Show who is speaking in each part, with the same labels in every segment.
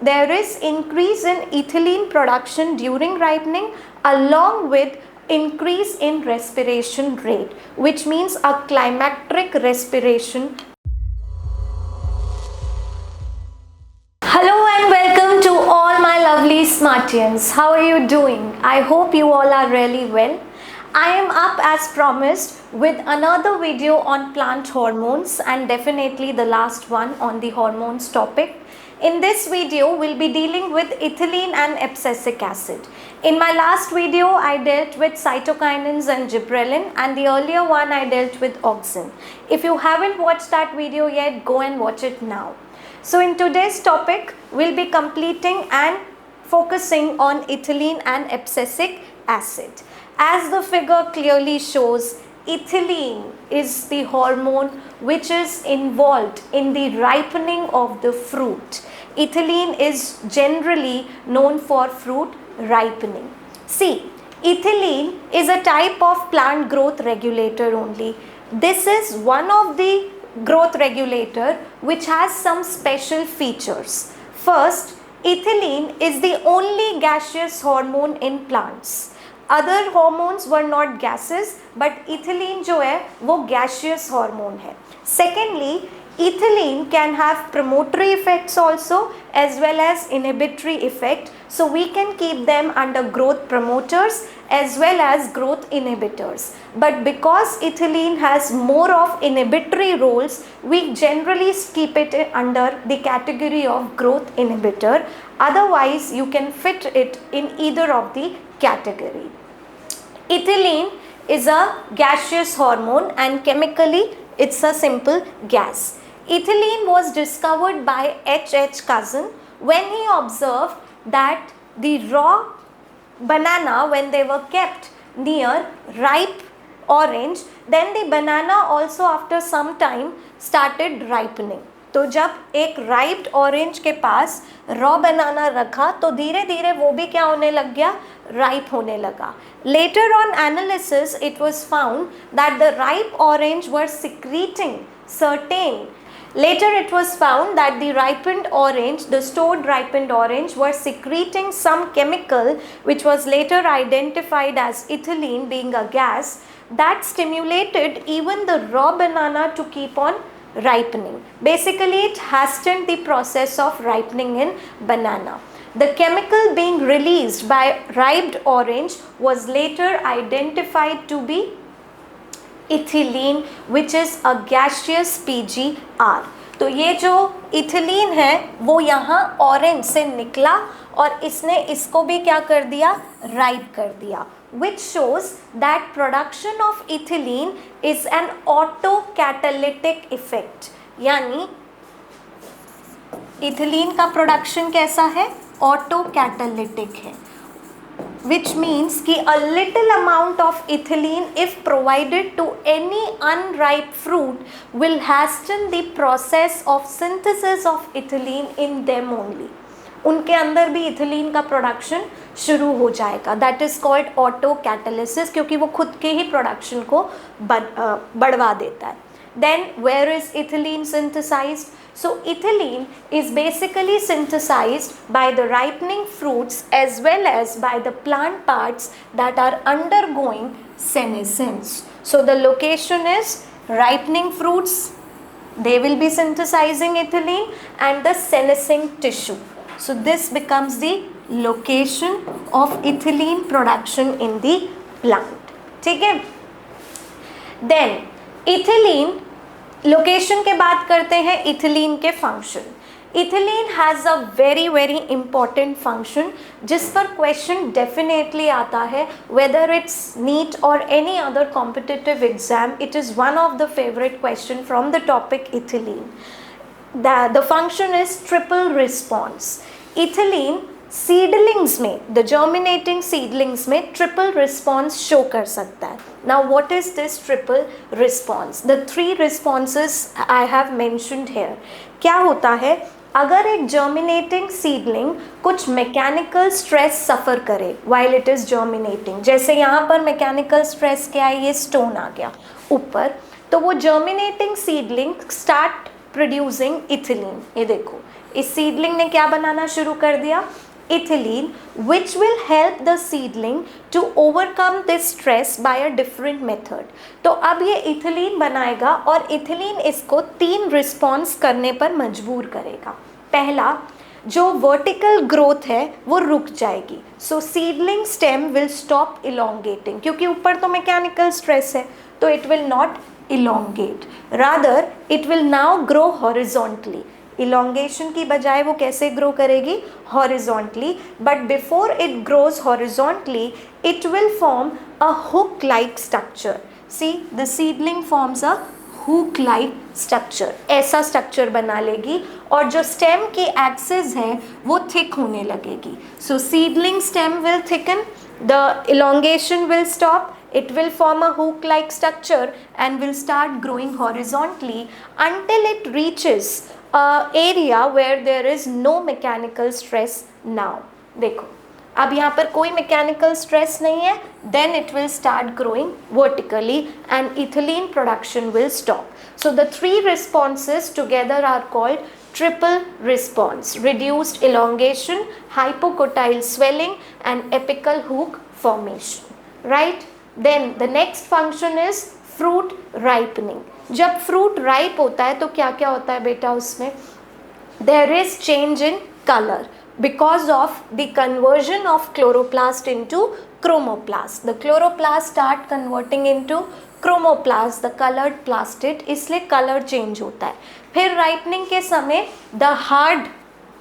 Speaker 1: there is increase in ethylene production during ripening along with increase in respiration rate, which means a climacteric respiration. Hello and welcome to all my lovely Smartians. How are you doing? I hope you all are really well. I am up as promised with another video on plant hormones, and definitely the last one on the hormones topic. In this video, we'll be dealing with ethylene and abscisic acid. In my last video, I dealt with cytokinins and gibberellin, and the earlier one I dealt with auxin. If you haven't watched that video yet, go and watch it now. So in today's topic, we'll be completing and focusing on ethylene and abscisic acid. As the figure clearly shows, ethylene is the hormone which is involved in the ripening of the fruit. Ethylene is generally known for fruit ripening. See, ethylene is a type of plant growth regulator only. This is one of the growth regulator which has some special features. First, ethylene is the only gaseous hormone in plants. Other hormones were not gases, but ethylene जो है वो gaseous hormone है. Secondly, ethylene can have promotory effects also as well as inhibitory effect. So we can keep them under growth promoters as well as growth inhibitors. But because ethylene has more of inhibitory roles, we generally keep it under the category of growth inhibitor. Otherwise, you can fit it in either of the category. Ethylene is a gaseous hormone and chemically it's a simple gas. Ethylene was discovered by H. Cousin when he observed that the raw banana, when they were kept near ripe orange, then the banana also after some time started ripening. तो जब एक राइप्ड orange के पास raw बनाना रखा तो धीरे धीरे वो भी क्या होने लग गया, राइप होने लगा. Later on analysis it was found that the ripe orange were secreting certain. Later it was found that the ripened orange, the stored ripened orange were secreting some chemical which was later identified as ethylene, being a gas that stimulated even the raw banana to keep on ripening. Basically it hastened the process of ripening in banana. The chemical being released by ripe orange was later identified to be ethylene, which is a gaseous PGR. तो ये जो ethylene है वो यहाँ orange से निकला और इसने इसको भी क्या कर दिया, राइप कर दिया, which shows that production of ethylene is an autocatalytic effect. यानी इथिलीन का प्रोडक्शन कैसा है, ऑटोकैटालिटिक है, which means कि a little amount of ethylene if provided to any unripe fruit will hasten the process of synthesis of ethylene in them only. उनके अंदर भी ethylene का प्रोडक्शन शुरू हो जाएगा. That is called auto catalysis, क्योंकि वो खुद के ही प्रोडक्शन को बढ़वा देता है. Then where is ethylene synthesized? So ethylene is basically synthesized by the ripening fruits as well as by the plant parts that are undergoing senescence. So the location is ripening fruits, they will be synthesizing ethylene, and the senescing tissue. So this becomes the location of ethylene production in the plant. ठीक है? Then ethylene location के बात करते हैं ethylene के function. Ethylene has a very very important function जिस पर question definitely आता है, वेदर इट्स नीट और any other competitive exam. It is one of the favourite question from the topic ethylene. The function is triple response. Ethylene seedlings में, the germinating seedlings में triple response show कर सकता है. Now what is this triple response? The 3 responses I have mentioned here. क्या होता है, अगर एक जर्मिनेटिंग सीडलिंग कुछ मैकेनिकल स्ट्रेस सफ़र करे वाइल इट इज़ जर्मिनेटिंग, जैसे यहाँ पर मैकेनिकल स्ट्रेस क्या है, ये स्टोन आ गया ऊपर, तो वो germinating seedling start producing ethylene. ये देखो इस सीडलिंग ने क्या बनाना शुरू कर दिया, ethylene, which will help the seedling to overcome this stress by a different method. तो अब ये इथिलीन बनाएगा और इथिलीन इसको 3 रिस्पॉन्स करने पर मजबूर करेगा। पहला, जो वर्टिकल ग्रोथ है वो रुक जाएगी, so seedling stem will stop elongating, क्योंकि ऊपर तो मैकेनिकल स्ट्रेस है तो it will not elongate, rather it will now grow horizontally. Elongation की बजाय वो कैसे ग्रो करेगी, horizontally, but before it grows horizontally it will form a hook like structure. See the seedling forms a hook like structure, ऐसा structure बना लेगी और जो स्टेम की एक्सिस है वो थिक होने लगेगी। So seedling stem will thicken, the elongation will stop, it will form a hook like structure and will start growing horizontally until it reaches a area where there is no mechanical stress now. देखो अब यहाँ पर कोई mechanical stress नहीं है, then it will start growing vertically and ethylene production will stop. So the 3 responses together are called triple response: reduced elongation, hypocotyle swelling and apical hook formation, right? Then the next function is fruit ripening. जब fruit ripe होता है तो क्या क्या होता है बेटा उसमें, there is change in color because of the conversion of chloroplast into chromoplast. The chloroplast start converting into chromoplast, the colored plastid, इसलिए color change होता है। फिर ripening के समय the hard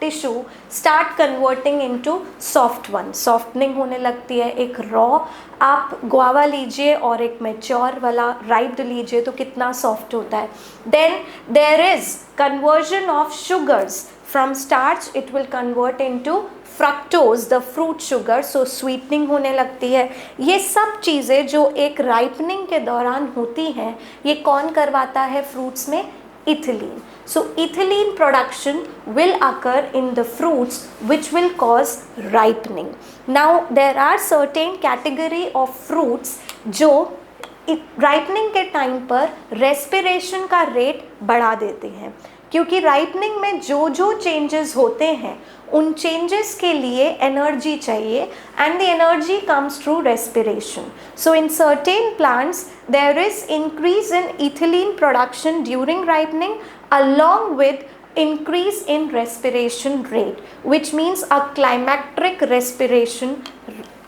Speaker 1: tissue start converting into soft one, softening होने लगती है। एक रॉ आप गुआवा लीजिए और एक मैच्योर वाला राइप्ड लीजिए तो कितना सॉफ्ट होता है। Then there is conversion of sugars from starch, it will convert into fructose the fruit sugar, so sweetening होने लगती है। ये सब चीज़ें जो एक राइपनिंग के दौरान होती हैं ये कौन करवाता है फ्रूट्स में, ethylene. So ethylene production will occur in the fruits which will cause ripening. Now there are certain category of fruits जो ripening के टाइम पर respiration का रेट बढ़ा देते हैं, क्योंकि राइपनिंग में जो जो चेंजेस होते हैं उन चेंजेस के लिए एनर्जी चाहिए and the energy comes through respiration. So in certain plants there is increase in ethylene production during ripening along with increase in respiration rate, which means a climacteric respiration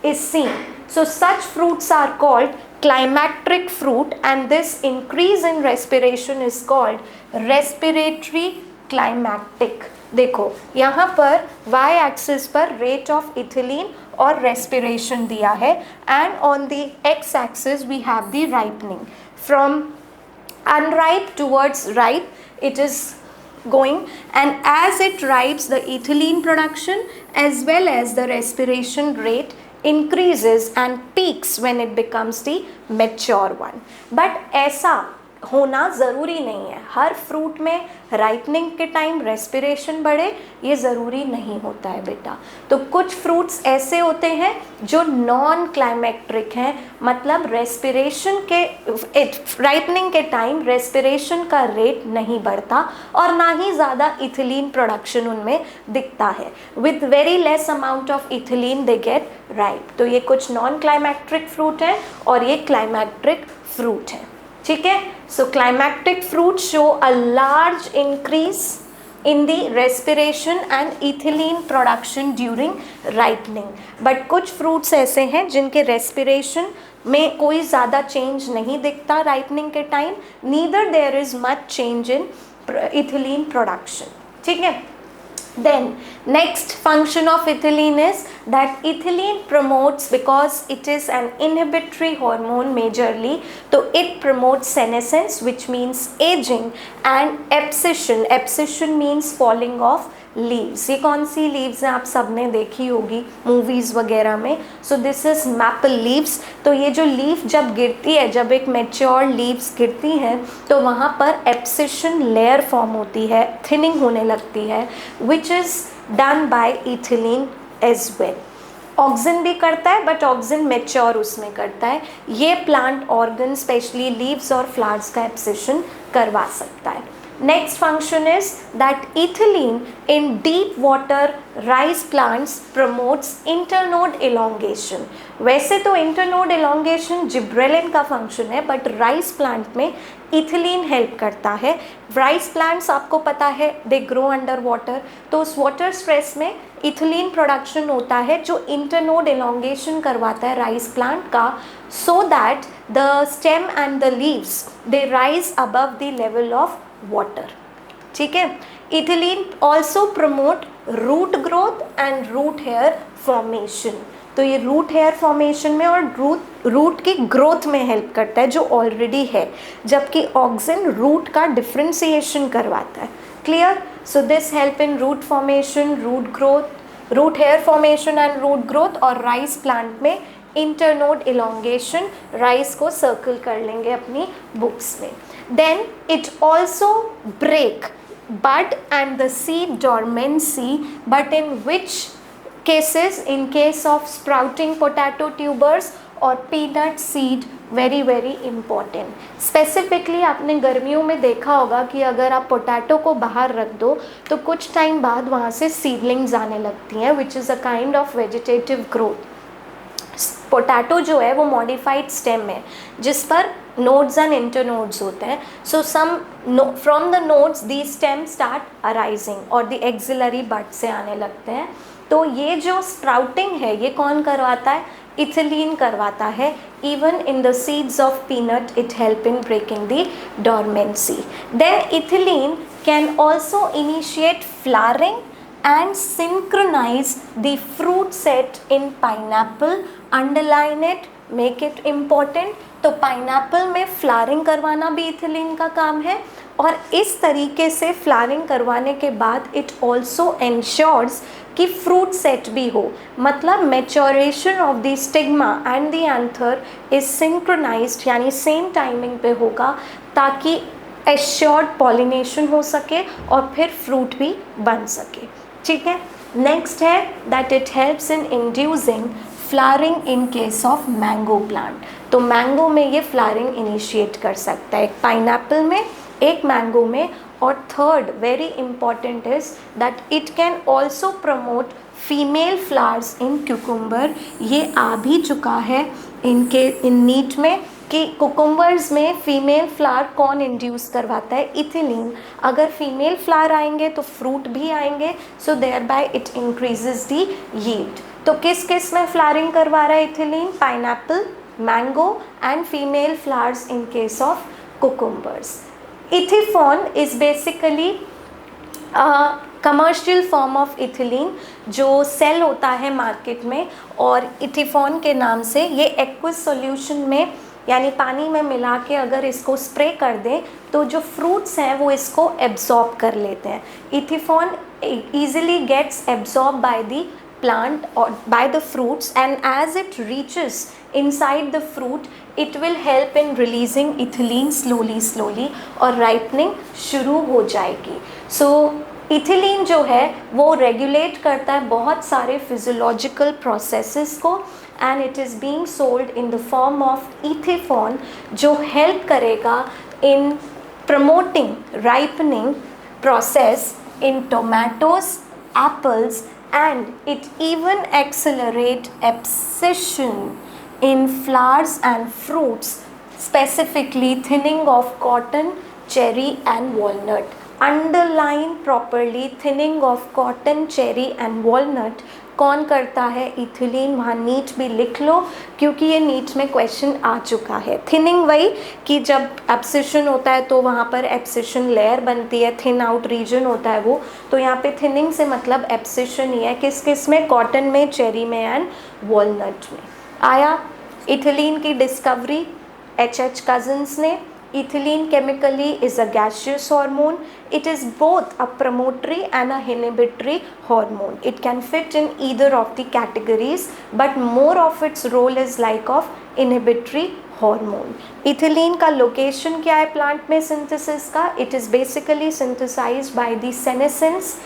Speaker 1: is seen. So such fruits are called climacteric fruit and this increase in respiration is called respiratory climactic. देखो यहाँ पर y axis पर rate of ethylene और respiration दिया है and on the x axis we have the ripening. From unripe towards ripe it is going, and as it ripes the ethylene production as well as the respiration rate increases and peaks when it becomes the mature one. But ऐसा होना ज़रूरी नहीं है, हर fruit में ripening के time respiration बढ़े ये ज़रूरी नहीं होता है बेटा। तो कुछ फ्रूट्स ऐसे होते हैं जो नॉन क्लाइमेक्ट्रिक हैं, मतलब रेस्पिरेशन के राइपनिंग के टाइम रेस्पिरेशन का रेट नहीं बढ़ता और ना ही ज़्यादा इथिलीन प्रोडक्शन उनमें दिखता है। With very less amount of ethylene they get ripe. तो ये कुछ नॉन क्लाइमेक्ट्रिक फ्रूट हैं और ये क्लाइमेक्ट्रिक फ्रूट हैं, ठीक है। So climacteric fruit show a large increase in the respiration and ethylene production during ripening, but कुछ फ्रूट्स ऐसे हैं जिनके रेस्पिरेशन में कोई ज़्यादा चेंज नहीं दिखता राइपनिंग के time, neither there is much change in ethylene production, ठीक है। Then next function of ethylene is that ethylene promotes, because it is an inhibitory hormone majorly, so it promotes senescence which means aging and abscission. Abscission means falling of leaves. ये कौन सी leaves हैं आप सब ने देखी होगी movies वगैरह में। So this is maple leaves. तो ये जो लीफ जब गिरती है, जब एक मैच्योर लीव्स गिरती हैं तो वहाँ पर एब्सिशन लेयर फॉर्म होती है, थिनिंग होने लगती है, which is done by ethylene as well. Auxin भी करता है बट ऑक्सिन मैच्योर उसमें करता है। ये प्लांट ऑर्गन स्पेशली लीव्स और फ्लावर्स का एब्सिशन करवा सकता है। Next function is that ethylene in deep water rice plants promotes internode elongation. वैसे तो internode elongation जिब्रेलिन का फंक्शन है, बट राइस प्लांट में इथिलीन हेल्प करता है. राइस प्लांट्स आपको पता है दे ग्रो अंडर वाटर, तो उस वाटर स्ट्रेस में इथिलीन प्रोडक्शन होता है जो इंटरनोड elongation करवाता है राइस प्लांट का, so that the stem and the leaves they rise above the level of water. ठीक है. Ethylene also promote root growth and root hair formation. तो ये रूट हेयर फॉर्मेशन में और रूट की ग्रोथ में हेल्प करता है जो ऑलरेडी है, जबकि ऑक्सिन रूट का डिफ्रेंसिएशन करवाता है. Clear? So this help in root formation, root growth, root hair formation and root growth. और राइस प्लांट में इंटरनोड इलोंगेशन, राइस को सर्कल कर लेंगे अपनी बुक्स में. Then it also break bud and the seed dormancy, but in which cases? In case of sprouting potato tubers or peanut seed, very very important. Specifically आपने गर्मियों में देखा होगा कि अगर आप पोटैटो को बाहर रख दो तो कुछ टाइम बाद वहाँ से सीडलिंग्स आने लगती हैं, which is a kind of vegetative growth. Potato जो है वो मॉडिफाइड स्टेम है जिस पर नोड्स एंड इंटरनोड्स होते हैं. So some from the nodes the stem start arising और द एक्सिलरी बड से आने लगते हैं. तो ये जो स्प्राउटिंग है ये कौन करवाता है? इथिलीन करवाता है. Even in the seeds of peanut it help in breaking the dormancy. Then ethylene can also initiate flowering and synchronize the fruit set in pineapple. Underline it, make it important. तो pineapple में flowering करवाना भी ethylene का काम है, और इस तरीके से फ्लावरिंग करवाने के बाद इट ऑल्सो एंश्योर्स कि फ्रूट सेट भी हो. मतलब maturation of the stigma and the anther is synchronized, यानी सेम टाइमिंग पे होगा ताकि एश्योर्ड पॉलिनेशन हो सके और फिर फ्रूट भी बन सके. ठीक है. नेक्स्ट है that it helps in inducing flowering in case of mango plant. तो मैंगो में ये फ्लावरिंग इनिशिएट कर सकता है, एक पाइनएप्पल में, एक मैंगो में. और third very important is that it can also promote female flowers in cucumber. ये आ भी चुका है इन नीट में कि कुकुम्बर्स में फीमेल फ्लावर कौन इंड्यूस करवाता है? इथिलीन. अगर फीमेल फ्लावर आएंगे तो फ्रूट भी आएंगे, so thereby it increases the yield. तो किस किस में फ्लावरिंग करवा रहा है ethylene? Pineapple, mango and female flowers in case of cucumbers. Ethephon is basically commercial form of ethylene जो सेल होता है मार्केट में, और इथिफॉन के नाम से ये एक्वस सॉल्यूशन में यानी पानी में मिला के अगर इसको स्प्रे कर दें तो जो फ्रूट्स हैं वो इसको एब्जॉर्ब कर लेते हैं. इथिफॉन easily gets absorbed by the plant or by the fruits, and as it reaches inside the fruit it will help in releasing ethylene slowly और ripening शुरू हो जाएगी. So इथिलीन जो है वो रेगुलेट करता है बहुत सारे फिजियोलॉजिकल प्रोसेसेस को, and it is being sold in the form of ethephon जो हेल्प करेगा in promoting ripening process in tomatoes, apples, and it even accelerate abscission in flowers and fruits, specifically thinning of cotton, cherry and walnut. Underline properly, thinning of cotton, cherry and walnut कौन करता है? Ethylene. वहाँ NEET भी लिख लो क्योंकि ये NEET में question आ चुका है. थिनिंग वही कि जब एब्सिशन होता है तो वहाँ पर एब्सिशन लेयर बनती है, थिन आउट रीजन होता है वो. तो यहाँ पे थिनिंग से मतलब एब्सिशन ही है. किस किस में? कॉटन में, चेरी में एंड वॉलनट में. आया. इथिलीन की डिस्कवरी H.H. कजिन्स ने. Ethylene chemically is a gaseous hormone. It is both a promotory and a inhibitory hormone. It can fit in either of the categories, but more of its role is like of inhibitory hormone. Ethylene का location क्या है plant में synthesis का? It is basically synthesized by the senescence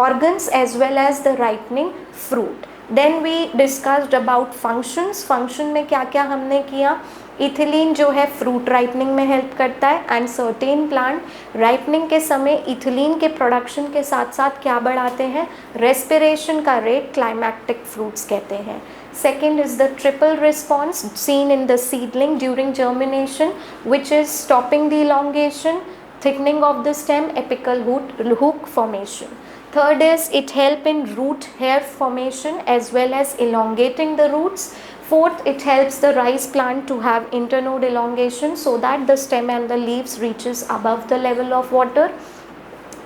Speaker 1: organs as well as the ripening fruit. Then we discussed about functions. Function में क्या क्या हमने किया. इथिलीन जो है फ्रूट राइपनिंग में हेल्प करता है एंड सर्टेन प्लांट राइपनिंग के समय इथिलीन के प्रोडक्शन के साथ साथ क्या बढ़ाते हैं, रेस्पिरेशन का रेट, क्लाइमैक्टिक फ्रूट्स कहते हैं. Second is the triple response seen in the seedling during germination, which is stopping the elongation, thickening of the stem, apical hook formation. Third is it help in root hair formation as well as elongating the roots. Fourth, it helps the rice plant to have internode elongation so that the stem and the leaves reaches above the level of water.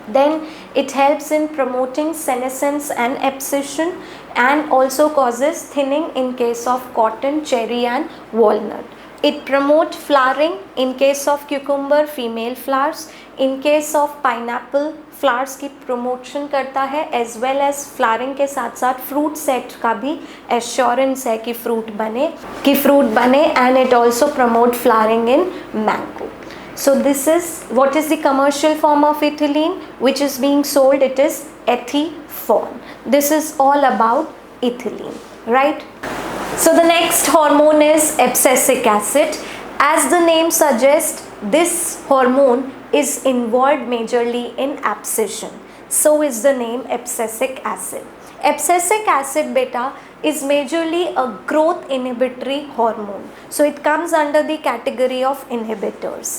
Speaker 1: Then it helps in promoting senescence and abscission and also causes thinning in case of cotton, cherry and walnut. It promotes flowering in case of cucumber, female flowers. In case of pineapple, flowers की promotion करता है as well as flowering के साथ साथ fruit set का भी assurance है कि फ्रूट बने and it also promote flowering in mango. So this is what is the commercial form of ethylene which is being sold. It is Ethiform. This is all about ethylene, right? So the next hormone is abscisic acid. As the name suggests, this hormone is involved majorly in abscission. So is the name abscisic acid. Abscisic acid beta is majorly a growth inhibitory hormone. So it comes under the category of inhibitors.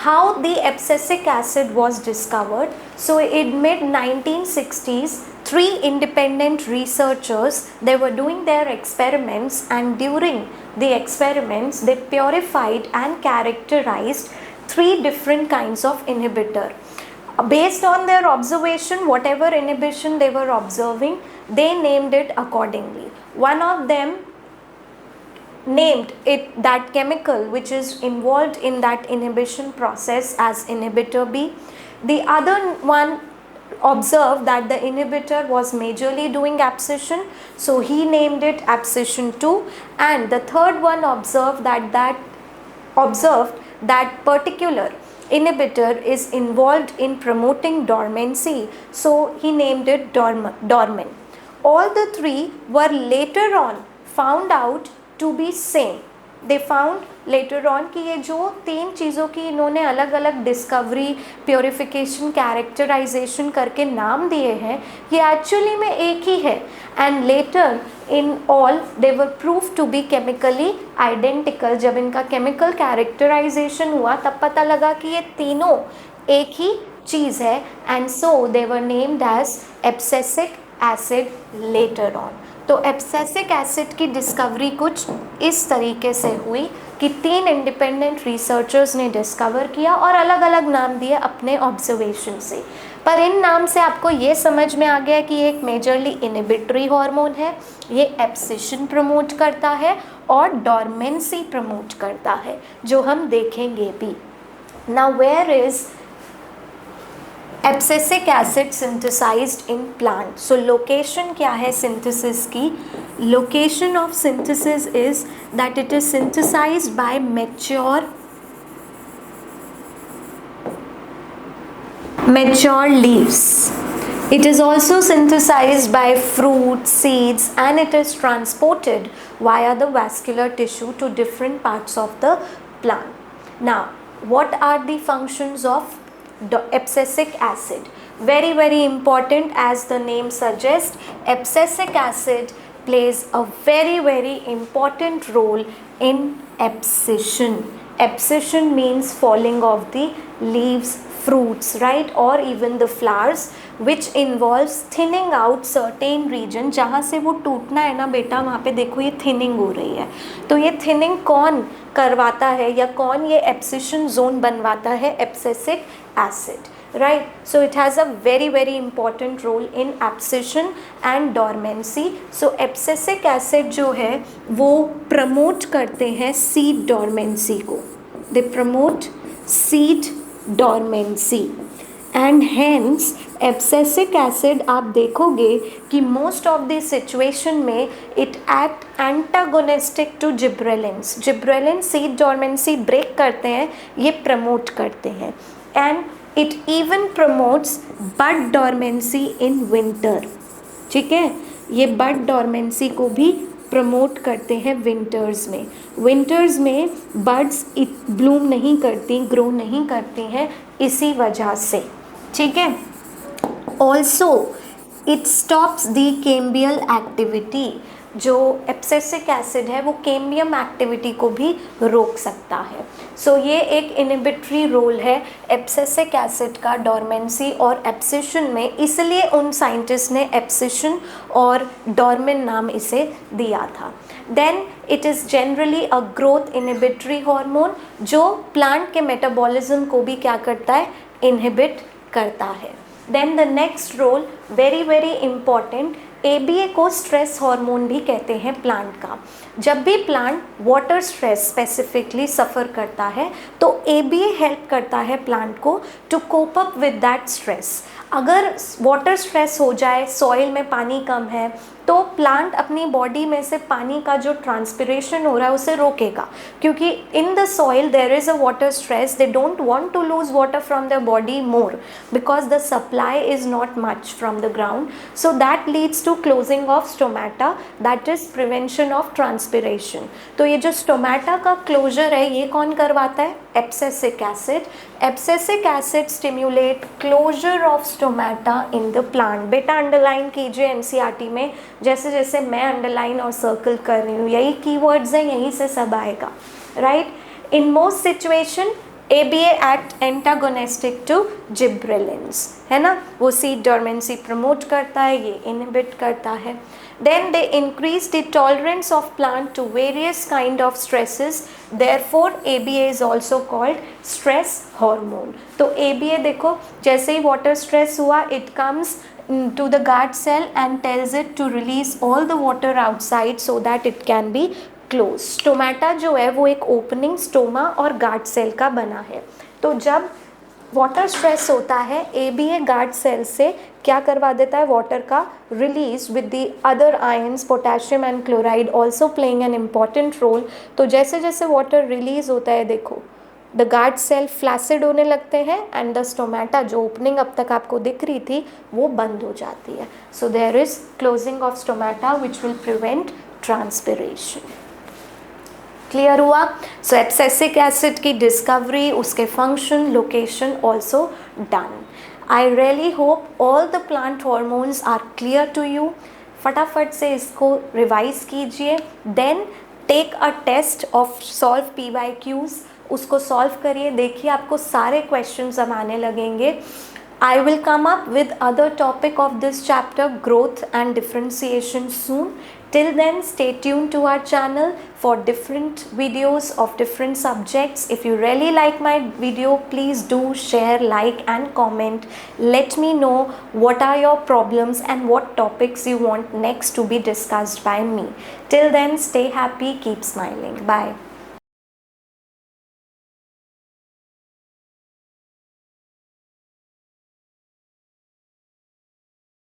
Speaker 1: How the abscisic acid was discovered? So in mid 1960s, 3 independent researchers, they were doing their experiments, and during the experiments they purified and characterized 3 different kinds of inhibitor. Based on their observation, whatever inhibition they were observing, they named it accordingly. One of them named it that chemical which is involved in that inhibition process as inhibitor B. The other one observed that the inhibitor was majorly doing abscission, so he named it abscission 2, and the third one observed that particular inhibitor is involved in promoting dormancy, so he named it dormin. All the 3 were later on found out to be same. They found later on कि ये जो 3 चीज़ों की इन्होंने अलग अलग discovery, purification, characterisation करके नाम दिए हैं, ये एक्चुअली में एक ही है. And later in all they were prove to be chemically identical. जब इनका केमिकल कैरेक्टराइजेशन हुआ तब पता लगा कि ये तीनों एक ही चीज़ है, and so they were named as abscisic acid later on. तो एब्सेसिक एसिड की डिस्कवरी कुछ इस तरीके से हुई कि 3 इंडिपेंडेंट रिसर्चर्स ने डिस्कवर किया और अलग अलग नाम दिए अपने ऑब्जर्वेशन से. पर इन नाम से आपको ये समझ में आ गया कि ये एक मेजरली इनहिबिटरी हार्मोन है, ये एब्सिशन प्रमोट करता है और डॉर्मेंसी प्रमोट करता है, जो हम देखेंगे भी. Now where is abscisic acid synthesized in plant. So location क्या है सिंथेसिस की? Location of synthesis is that it is synthesized by mature leaves. It is also synthesized by fruit, seeds, and it is transported via the vascular tissue to different parts of the plant. Now, what are the functions of abscisic acid? Very, very important. As the name suggests, abscisic acid plays a very, very important role in abscission. Abscission means falling of the leaves, fruits, right, or even the flowers, which involves thinning out certain region. जहाँ से वो टूटना है ना बेटा, वहाँ पे देखो ये thinning हो रही है. तो ये thinning कौन करवाता है या कौन ये abscission zone बनवाता है? Abscisic acid, right? So it has a very, very important role in abscission and dormancy. So abscisic acid जो है वो promote करते हैं seed dormancy को. They promote seed dormancy, and hence abscisic acid आप देखोगे कि most of the situation में it act antagonistic to gibberellins. Gibberellins seed dormancy break करते हैं, ये promote करते हैं, and it even promotes bud dormancy in winter. ठीक है, ये बड डोरमेंसी को भी प्रमोट करते हैं विंटर्स में। विंटर्स में बड्स ब्लूम नहीं करती, ग्रो नहीं करती हैं इसी वजह से, ठीक है। Also it stops the cambial activity, जो एब्सिसिक एसिड है वो कैम्बियम एक्टिविटी को भी रोक सकता है। सो ये एक इनहिबिटरी रोल है एब्सिसिक एसिड का डोरमेंसी और एब्सिशन में, इसलिए उन साइंटिस्ट ने एब्सिशन और डोरमेन नाम इसे दिया था। Then it is generally a growth inhibitory hormone, जो प्लांट के मेटाबॉलिज्म को भी क्या करता है, इनहिबिट करता है। Then the next role very very important, ABA को स्ट्रेस हार्मोन भी कहते हैं प्लांट का। जब भी plant water stress specifically suffer करता है तो ABA हेल्प करता है प्लांट को to cope up with that stress. अगर वाटर स्ट्रेस हो जाए, सॉइल में पानी कम है, तो प्लांट अपनी बॉडी में से पानी का जो ट्रांसपिरेशन हो रहा है उसे रोकेगा, क्योंकि in the soil there is a water stress, they don't want to lose water from their body more because the supply is not much from the ground, so that leads to closing of stomata, that is prevention of transpiration. तो ये जो stomata का closure है ये कौन करवाता है, abscisic acid. Abscisic acid stimulate closure of stomata in the plant. बेटा अंडरलाइन कीजिए एनसीईआरटी में, जैसे जैसे मैं अंडरलाइन और सर्कल कर रही हूँ, यही कीवर्ड्स हैं, यहीं से सब आएगा, right. In most situation ABA act antagonistic to gibberellins, है ना, वो सीड डोरमेंसी प्रमोट करता है, ये इनहिबिट करता है। Then they increase the tolerance of plant to various kind of stresses, therefore ABA is also called stress hormone। तो ABA देखो, जैसे ही water stress हुआ, it comes to the guard cell and tells it to release all the water outside so that it can be closed। Stomata जो है वो एक opening stoma और guard cell का बना है। तो जब वाटर स्ट्रेस होता है, ABA गार्ड सेल से क्या करवा देता है, वाटर का release with the other ions, potassium and chloride also playing an important role. तो जैसे जैसे वाटर रिलीज होता है, देखो द गार्ड सेल फ्लैसिड होने लगते हैं एंड द स्टोमेटा जो ओपनिंग अब तक आपको दिख रही थी वो बंद हो जाती है। So there is closing of stomata which will prevent transpiration. Clear हुआ। सो एब्सिसिक एसिड की डिस्कवरी, उसके function, location also done. I really hope all the plant hormones are clear to you. फटाफट से इसको रिवाइज कीजिए, then take a test of solve PYQs, उसको solve करिए, देखिए आपको सारे क्वेश्चंस अब आने लगेंगे। I will come up with other topic of this chapter, growth and differentiation, soon. Till then, stay tuned to our channel for different videos of different subjects. If you really like my video, please do share, like and comment. Let me know what are your problems and what topics you want next to be discussed by me. Till then, stay happy, keep smiling. Bye.